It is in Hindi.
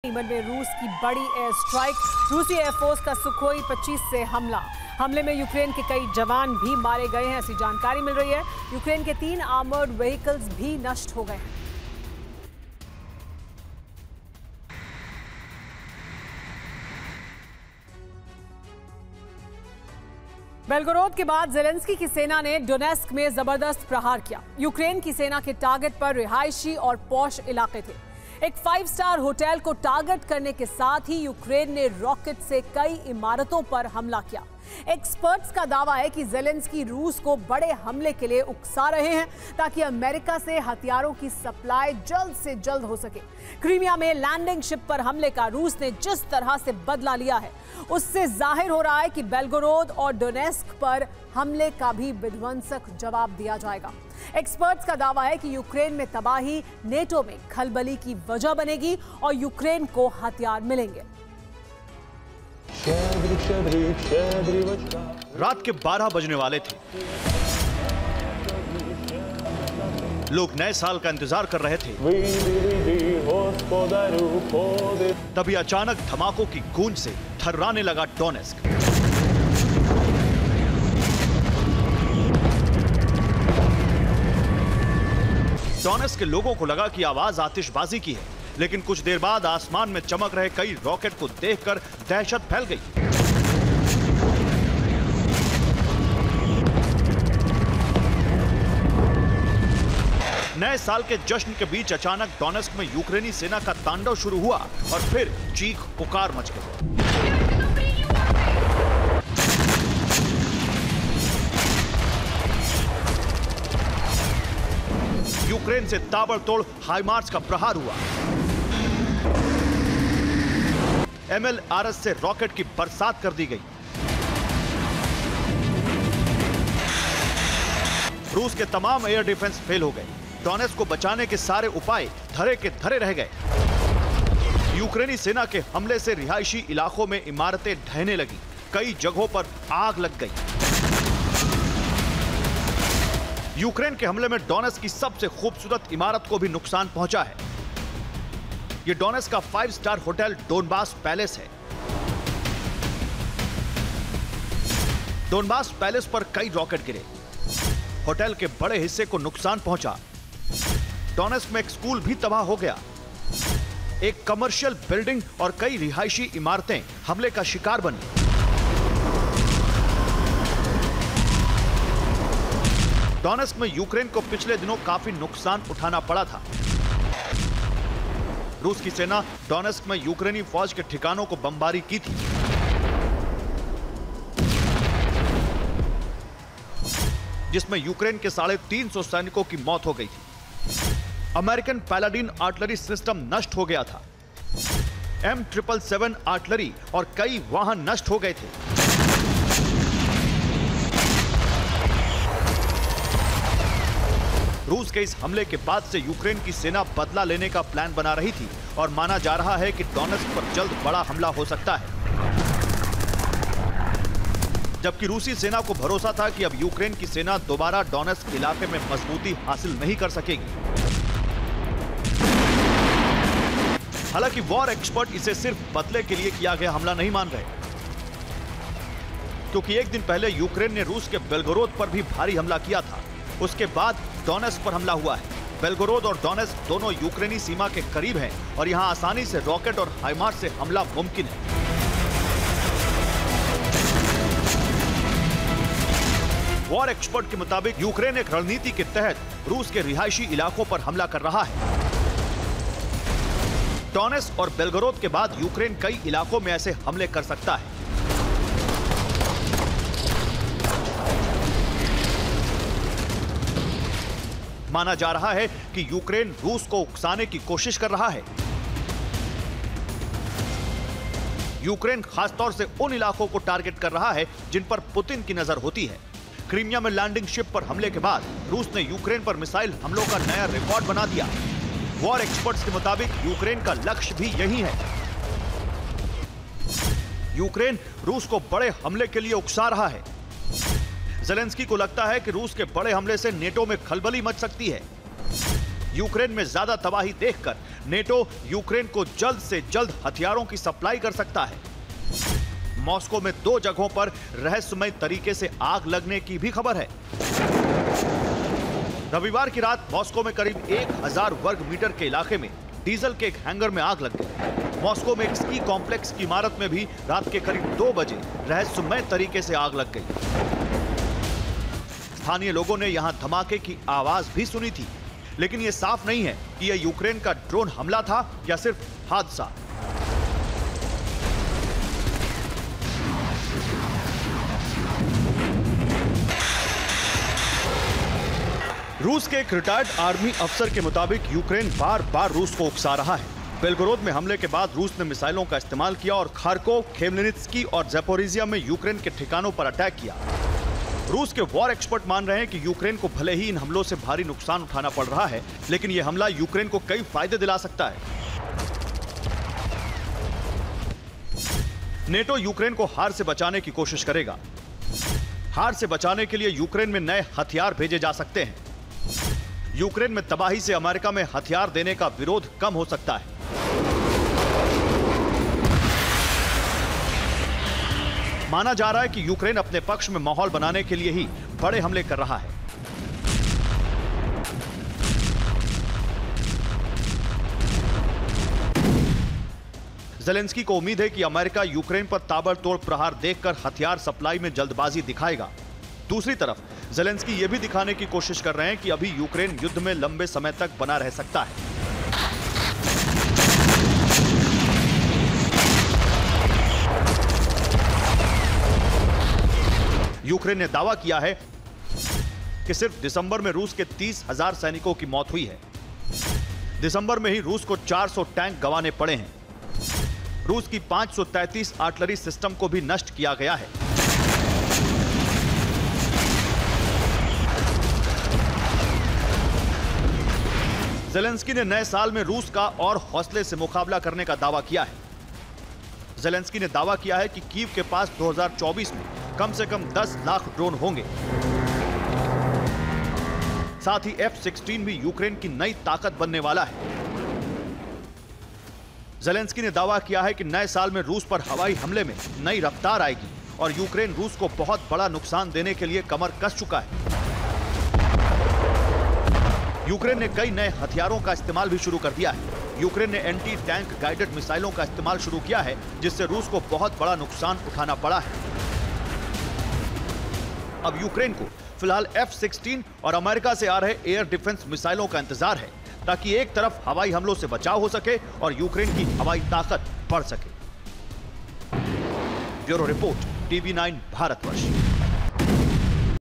यमन में रूस की बड़ी एयर स्ट्राइक। रूसी एयरफोर्स का सुखोई 25 से हमले में यूक्रेन के कई जवान भी मारे गए हैं, ऐसी जानकारी मिल रही है। यूक्रेन के 3 आर्मर्ड व्हीकल्स भी नष्ट हो गए हैं। बेलगोरोद के बाद ज़ेलेंस्की की सेना ने डोनेस्क में जबरदस्त प्रहार किया। यूक्रेन की सेना के टारगेट पर रिहायशी और पॉश इलाके थे। एक 5 स्टार होटल को टारगेट करने के साथ ही यूक्रेन ने रॉकेट से कई इमारतों पर हमला किया। एक्सपर्ट्स का दावा है कि ज़ेलेंस्की रूस को बड़े हमले के लिए उकसा रहे हैं ताकि अमेरिका से हथियारों की सप्लाई जल्द से जल्द हो सके। क्रीमिया में लैंडिंग शिप पर हमले का रूस ने जिस तरह से बदला लिया है, उससे जाहिर हो रहा है कि बेलगोरोद और डोनेस्क पर हमले का भी विध्वंसक जवाब दिया जाएगा। एक्सपर्ट्स का दावा है कि यूक्रेन में तबाही नेटो में खलबली की वजह बनेगी और यूक्रेन को हथियार मिलेंगे। रात के 12 बजने वाले थे। लोग नए साल का इंतजार कर रहे थे। तभी अचानक धमाकों की गूंज से थर्राने लगा डोनेस्क। डोनेस्क के लोगों को लगा कि आवाज आतिशबाजी की है, लेकिन कुछ देर बाद आसमान में चमक रहे कई रॉकेट को देखकर दहशत फैल गई। नए साल के जश्न के बीच अचानक डोनेस्क में यूक्रेनी सेना का तांडव शुरू हुआ और फिर चीख पुकार मच गई। यूक्रेन से ताबड़तोड़ हाइमार्स का प्रहार हुआ। MLRS से रॉकेट की बरसात कर दी गई। रूस के तमाम एयर डिफेंस फेल हो गए। डोनेस्क को बचाने के सारे उपाय धरे के धरे रह गए। यूक्रेनी सेना के हमले से रिहायशी इलाकों में इमारतें ढहने लगी। कई जगहों पर आग लग गई। यूक्रेन के हमले में डोनेस्क की सबसे खूबसूरत इमारत को भी नुकसान पहुंचा है। यह डोनेस्क का 5 स्टार होटल डोनबास पैलेस है। डोनबास पैलेस पर कई रॉकेट गिरे। होटल के बड़े हिस्से को नुकसान पहुंचा। डोनेस्क में एक स्कूल भी तबाह हो गया। एक कमर्शियल बिल्डिंग और कई रिहायशी इमारतें हमले का शिकार बनी। डोनेस्क में यूक्रेन को पिछले दिनों काफी नुकसान उठाना पड़ा था। रूस की सेना डोनेस्क में यूक्रेनी फौज के ठिकानों को बमबारी की थी। जिसमें यूक्रेन के 350 सैनिकों की मौत हो गई थी। अमेरिकन पैलाडिन आर्टिलरी सिस्टम नष्ट हो गया था। M777 आर्टिलरी और कई वाहन नष्ट हो गए थे। रूस के इस हमले के बाद से यूक्रेन की सेना बदला लेने का प्लान बना रही थी और माना जा रहा है कि डोनेस्क पर जल्द बड़ा हमला हो सकता है। जबकि रूसी सेना को भरोसा था कि अब यूक्रेन की सेना दोबारा डोनेस्क इलाके में मजबूती हासिल नहीं कर सकेगी। हालांकि वॉर एक्सपर्ट इसे सिर्फ बदले के लिए किया गया हमला नहीं मान रहे, क्योंकि एक दिन पहले यूक्रेन ने रूस के बेलगोरोद पर भी भारी हमला किया था। उसके बाद डोनेस्क पर हमला हुआ है। बेलगोरोद और डोनेस्क दोनों यूक्रेनी सीमा के करीब हैं और यहां आसानी से रॉकेट और हाइमार्स से हमला मुमकिन है। वॉर एक्सपर्ट के मुताबिक यूक्रेन एक रणनीति के तहत रूस के रिहायशी इलाकों पर हमला कर रहा है। डोनेस्क और बेलगोरोद के बाद यूक्रेन कई इलाकों में ऐसे हमले कर सकता है। माना जा रहा है कि यूक्रेन रूस को उकसाने की कोशिश कर रहा है। यूक्रेन खासतौर से उन इलाकों को टारगेट कर रहा है जिन पर पुतिन की नजर होती है। क्रीमिया में लैंडिंग शिप पर हमले के बाद रूस ने यूक्रेन पर मिसाइल हमलों का नया रिकॉर्ड बना दिया। वॉर एक्सपर्ट्स के मुताबिक यूक्रेन का लक्ष्य भी यही है। यूक्रेन रूस को बड़े हमले के लिए उकसा रहा है। ज़ेलेंस्की को लगता है कि रूस के बड़े हमले से नेटो में खलबली मच सकती है। यूक्रेन में ज्यादा तबाही देखकर नेटो यूक्रेन को जल्द से जल्द हथियारों की सप्लाई कर सकता है। मॉस्को में 2 जगहों पर रहस्यमय तरीके से आग लगने की भी खबर है। रविवार की रात मॉस्को में करीब 1000 वर्ग मीटर के इलाके में डीजल के एक हैंगर में आग लग गई। मॉस्को में एक स्की कॉम्प्लेक्स की इमारत में भी रात के करीब 2 बजे रहस्यमय तरीके से आग लग गई। स्थानीय लोगों ने यहां धमाके की आवाज भी सुनी थी, लेकिन यह साफ नहीं है कि यह यूक्रेन का ड्रोन हमला था या सिर्फ हादसा। रूस के एक रिटायर्ड आर्मी अफसर के मुताबिक यूक्रेन बार बार रूस को उकसा रहा है। बेलगोरोद में हमले के बाद रूस ने मिसाइलों का इस्तेमाल किया और खार्कोव, खेमेल्नित्स्की और ज़ैपोरिजिया में यूक्रेन के ठिकानों पर अटैक किया। रूस के वॉर एक्सपर्ट मान रहे हैं कि यूक्रेन को भले ही इन हमलों से भारी नुकसान उठाना पड़ रहा है, लेकिन यह हमला यूक्रेन को कई फायदे दिला सकता है। नेटो यूक्रेन को हार से बचाने की कोशिश करेगा। हार से बचाने के लिए यूक्रेन में नए हथियार भेजे जा सकते हैं। यूक्रेन में तबाही से अमेरिका में हथियार देने का विरोध कम हो सकता है। माना जा रहा है कि यूक्रेन अपने पक्ष में माहौल बनाने के लिए ही बड़े हमले कर रहा है। ज़ेलेंस्की को उम्मीद है कि अमेरिका यूक्रेन पर ताबड़तोड़ प्रहार देखकर हथियार सप्लाई में जल्दबाजी दिखाएगा। दूसरी तरफ ज़ेलेंस्की यह भी दिखाने की कोशिश कर रहे हैं कि अभी यूक्रेन युद्ध में लंबे समय तक बना रह सकता है। यूक्रेन ने दावा किया है कि सिर्फ दिसंबर में रूस के 30,000 सैनिकों की मौत हुई है। दिसंबर में ही रूस को 400 टैंक गंवाने पड़े हैं। रूस की 533 आर्टिलरी सिस्टम को भी नष्ट किया गया है। ज़ेलेंस्की ने नए साल में रूस का और हौसले से मुकाबला करने का दावा किया है। ज़ेलेंस्की ने दावा किया है कि कीव के पास 2024 में कम से कम 10 लाख ड्रोन होंगे। साथ ही F-16 भी यूक्रेन की नई ताकत बनने वाला है। ज़ेलेंस्की ने दावा किया है कि नए साल में रूस पर हवाई हमले में नई रफ्तार आएगी और यूक्रेन रूस को बहुत बड़ा नुकसान देने के लिए कमर कस चुका है। यूक्रेन ने कई नए हथियारों का इस्तेमाल भी शुरू कर दिया है। यूक्रेन ने एंटी टैंक गाइडेड मिसाइलों का इस्तेमाल शुरू किया है, जिससे रूस को बहुत बड़ा नुकसान उठाना पड़ा है। अब यूक्रेन को फिलहाल F-16 और अमेरिका से आ रहे एयर डिफेंस मिसाइलों का इंतजार है, ताकि एक तरफ हवाई हमलों से बचाव हो सके और यूक्रेन की हवाई ताकत बढ़ सके। Bureau report, TV9 Bharatvarsh.